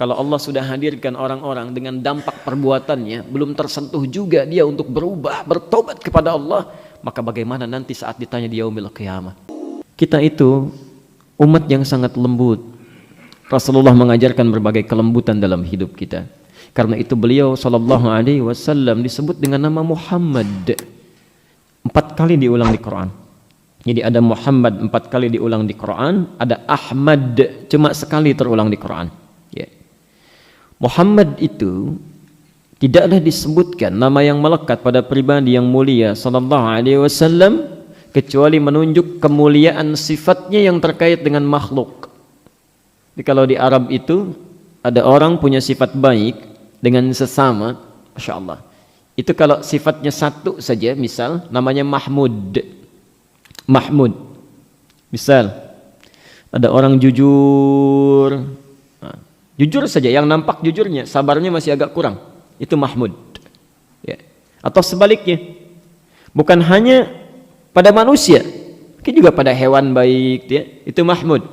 Kalau Allah sudah hadirkan orang-orang dengan dampak perbuatannya, belum tersentuh juga dia untuk berubah, bertobat kepada Allah, maka bagaimana nanti saat ditanya di yaumil qiyamah? Kita itu umat yang sangat lembut. Rasulullah mengajarkan berbagai kelembutan dalam hidup kita. Karena itu beliau sallallahu alaihi wasallam disebut dengan nama Muhammad. 4 kali diulang di Quran. Jadi ada Muhammad 4 kali diulang di Quran, ada Ahmad cuma sekali terulang di Quran. Ya. Muhammad itu tidaklah disebutkan nama yang melekat pada pribadi yang mulia sallallahu alaihi wasallam kecuali menunjuk kemuliaan sifatnya yang terkait dengan makhluk. Jadi kalau di Arab itu ada orang punya sifat baik dengan sesama, Masya Allah. Itu kalau sifatnya satu saja, misal namanya Mahmud. Mahmud. Misal ada orang jujur. Jujur saja, yang nampak jujurnya, sabarnya masih agak kurang. Itu Mahmud. Ya. Atau sebaliknya, bukan hanya pada manusia, mungkin juga pada hewan baik, ya. Itu Mahmud.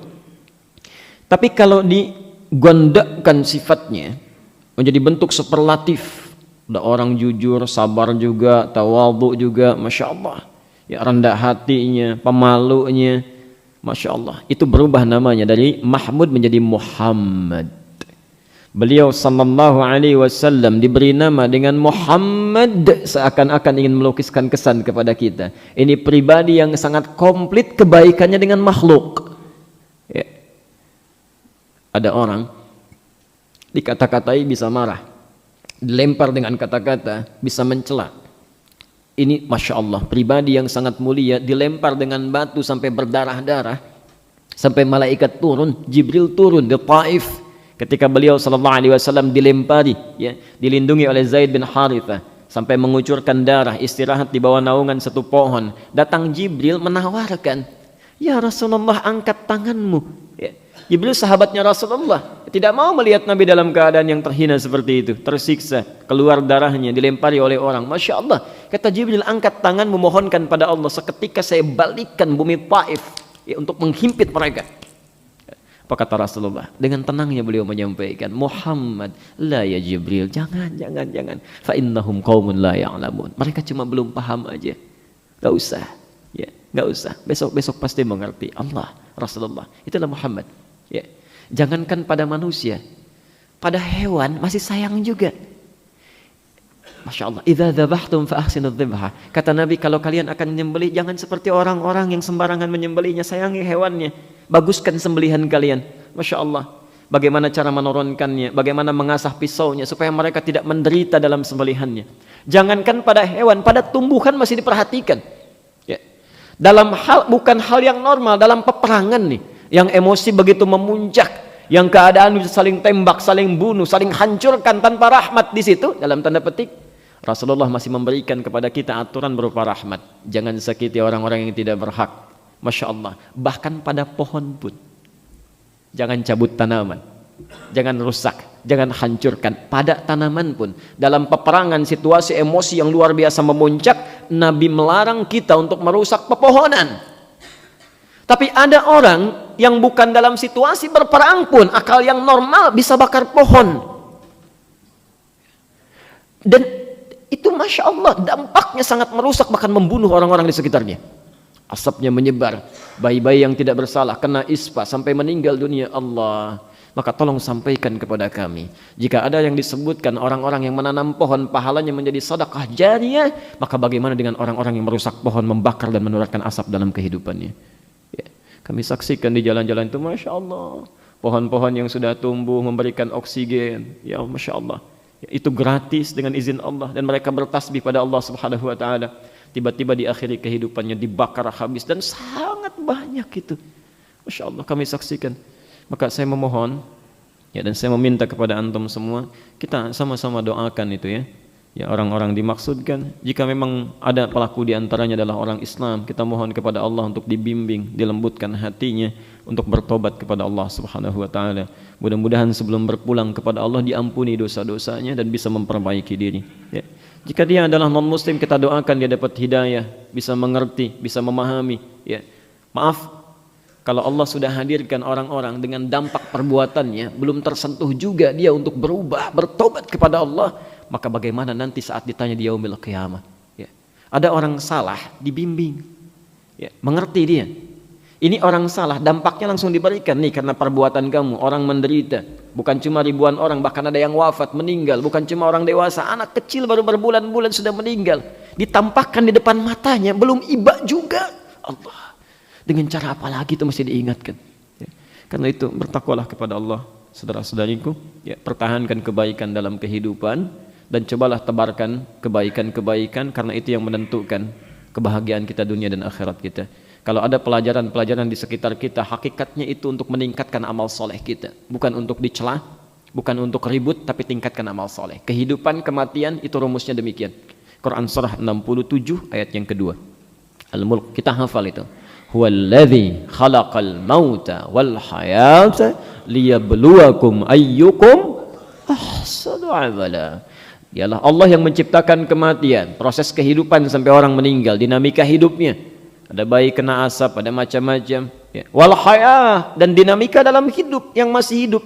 Tapi kalau digondakkan sifatnya menjadi bentuk superlatif, ada orang jujur, sabar juga, tawadhu juga, Masya Allah. Ya, rendah hatinya, pemalunya, Masya Allah. Itu berubah namanya dari Mahmud menjadi Muhammad. Beliau sallallahu alaihi wasallam diberi nama dengan Muhammad seakan-akan ingin melukiskan kesan kepada kita. Ini pribadi yang sangat komplit kebaikannya dengan makhluk. Ya. Ada orang dikata-katai bisa marah, dilempar dengan kata-kata bisa mencela. Ini Masya Allah, pribadi yang sangat mulia dilempar dengan batu sampai berdarah-darah, sampai malaikat turun, Jibril turun di Taif. Ketika beliau sallallahu alaihi wasallam dilempari, ya, dilindungi oleh Zaid bin Harithah sampai mengucurkan darah, istirahat di bawah naungan satu pohon. Datang Jibril menawarkan, "Ya Rasulullah, angkat tanganmu." Ya. Jibril sahabatnya Rasulullah, tidak mau melihat Nabi dalam keadaan yang terhina seperti itu, tersiksa, keluar darahnya, dilempari oleh orang. Masya Allah, kata Jibril, "Angkat tangan memohonkan pada Allah, seketika saya balikkan bumi Taif, ya, untuk menghimpit mereka." Apa kata Rasulullah? Dengan tenangnya beliau menyampaikan, "Muhammad, la ya Jibril, jangan. Fa innahum qaumun la ya'lamun." Mereka cuma belum paham aja. Gak usah. Ya, gak usah. Besok pasti mengerti. Allah, Rasulullah. Itulah Muhammad. Ya. Jangankan pada manusia, pada hewan masih sayang juga. Masya Allah. Idza dzabhtum fa ahsinudz dzibha. Kata Nabi, kalau kalian akan menyembelih, jangan seperti orang-orang yang sembarangan menyembelihnya. Sayangi hewannya, baguskan sembelihan kalian. Masya Allah. Bagaimana cara menurunkannya, bagaimana mengasah pisaunya supaya mereka tidak menderita dalam sembelihannya. Jangankan pada hewan, pada tumbuhan masih diperhatikan. Ya. Dalam hal, bukan hal yang normal, dalam peperangan nih, yang emosi begitu memuncak, yang keadaan bisa saling tembak, saling bunuh, saling hancurkan tanpa rahmat di situ, dalam tanda petik, Rasulullah masih memberikan kepada kita aturan berupa rahmat. Jangan sakiti orang-orang yang tidak berhak. Masya Allah. Bahkan pada pohon pun, jangan cabut tanaman, jangan rusak, jangan hancurkan. Pada tanaman pun, dalam peperangan, situasi emosi yang luar biasa memuncak, Nabi melarang kita untuk merusak pepohonan. Tapi ada orang yang bukan dalam situasi berperang pun, akal yang normal bisa bakar pohon. Dan itu Masya Allah, dampaknya sangat merusak, bahkan membunuh orang-orang di sekitarnya. Asapnya menyebar, bayi-bayi yang tidak bersalah kena ispa sampai meninggal dunia. Allah, maka tolong sampaikan kepada kami, jika ada yang disebutkan orang-orang yang menanam pohon pahalanya menjadi sedekah jariyah, maka bagaimana dengan orang-orang yang merusak pohon, membakar dan menularkan asap dalam kehidupannya? Ya. Kami saksikan di jalan-jalan itu, Masya Allah, pohon-pohon yang sudah tumbuh memberikan oksigen, ya Masya Allah, ya, itu gratis dengan izin Allah, dan mereka bertasbih pada Allah Subhanahu wa taala. Tiba-tiba di akhir kehidupannya dibakar habis, dan sangat banyak itu. Masya Allah, kami saksikan. Maka saya memohon, ya, dan saya meminta kepada antum semua, kita sama-sama doakan itu, ya. Ya, orang-orang dimaksudkan, jika memang ada pelaku di antaranya adalah orang Islam, kita mohon kepada Allah untuk dibimbing, dilembutkan hatinya untuk bertobat kepada Allah Subhanahu wa taala. Mudah-mudahan sebelum berpulang kepada Allah diampuni dosa-dosanya dan bisa memperbaiki diri, ya. Jika dia adalah non-muslim, kita doakan dia dapat hidayah, bisa mengerti, bisa memahami, ya. Maaf Kalau Allah sudah hadirkan orang-orang dengan dampak perbuatannya, belum tersentuh juga dia untuk berubah, bertobat kepada Allah, maka bagaimana nanti saat ditanya di yaumil qiyamah? Ya. Ada orang salah, dibimbing, ya, mengerti dia. Ini orang salah, dampaknya langsung diberikan nih karena perbuatan kamu, orang menderita. Bukan cuma ribuan orang, bahkan ada yang wafat, meninggal. Bukan cuma orang dewasa, anak kecil baru berbulan-bulan sudah meninggal. Ditampakkan di depan matanya, belum iba juga. Allah. Dengan cara apa lagi itu mesti diingatkan. Ya. Karena itu bertakwalah kepada Allah, saudara-saudariku. Ya, pertahankan kebaikan dalam kehidupan dan cobalah tebarkan kebaikan-kebaikan, karena itu yang menentukan kebahagiaan kita dunia dan akhirat kita. Kalau ada pelajaran-pelajaran di sekitar kita, hakikatnya itu untuk meningkatkan amal soleh kita, bukan untuk dicela, bukan untuk ribut, tapi tingkatkan amal soleh. Kehidupan, kematian itu rumusnya demikian. Quran surah 67 ayat yang kedua. Al-Mulk, kita hafal itu. Huwallazi khalaqal mauta wal hayata liyabluwakum ayyukum ahsanu amala. Dialah Allah yang menciptakan kematian, proses kehidupan sampai orang meninggal, dinamika hidupnya. Ada bayi kena asap, ada macam-macam. Ya. Wal hayah, dan dinamika dalam hidup yang masih hidup.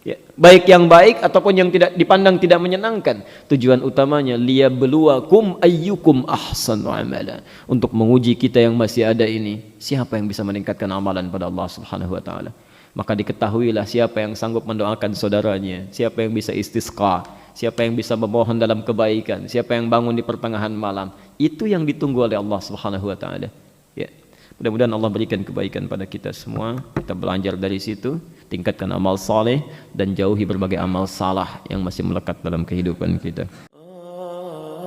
Ya. Baik yang baik ataupun yang tidak dipandang tidak menyenangkan. Tujuan utamanya liyabluwakum ayyukum ahsanu amala. Untuk menguji kita yang masih ada ini, siapa yang bisa meningkatkan amalan pada Allah Subhanahu wa taala. Maka diketahuilah siapa yang sanggup mendoakan saudaranya, siapa yang bisa istisqa, siapa yang bisa memohon dalam kebaikan, siapa yang bangun di pertengahan malam. Itu yang ditunggu oleh Allah Subhanahu wa taala. Ya. Mudah-mudahan Allah berikan kebaikan pada kita semua. Kita belajar dari situ, tingkatkan amal saleh dan jauhi berbagai amal salah yang masih melekat dalam kehidupan kita.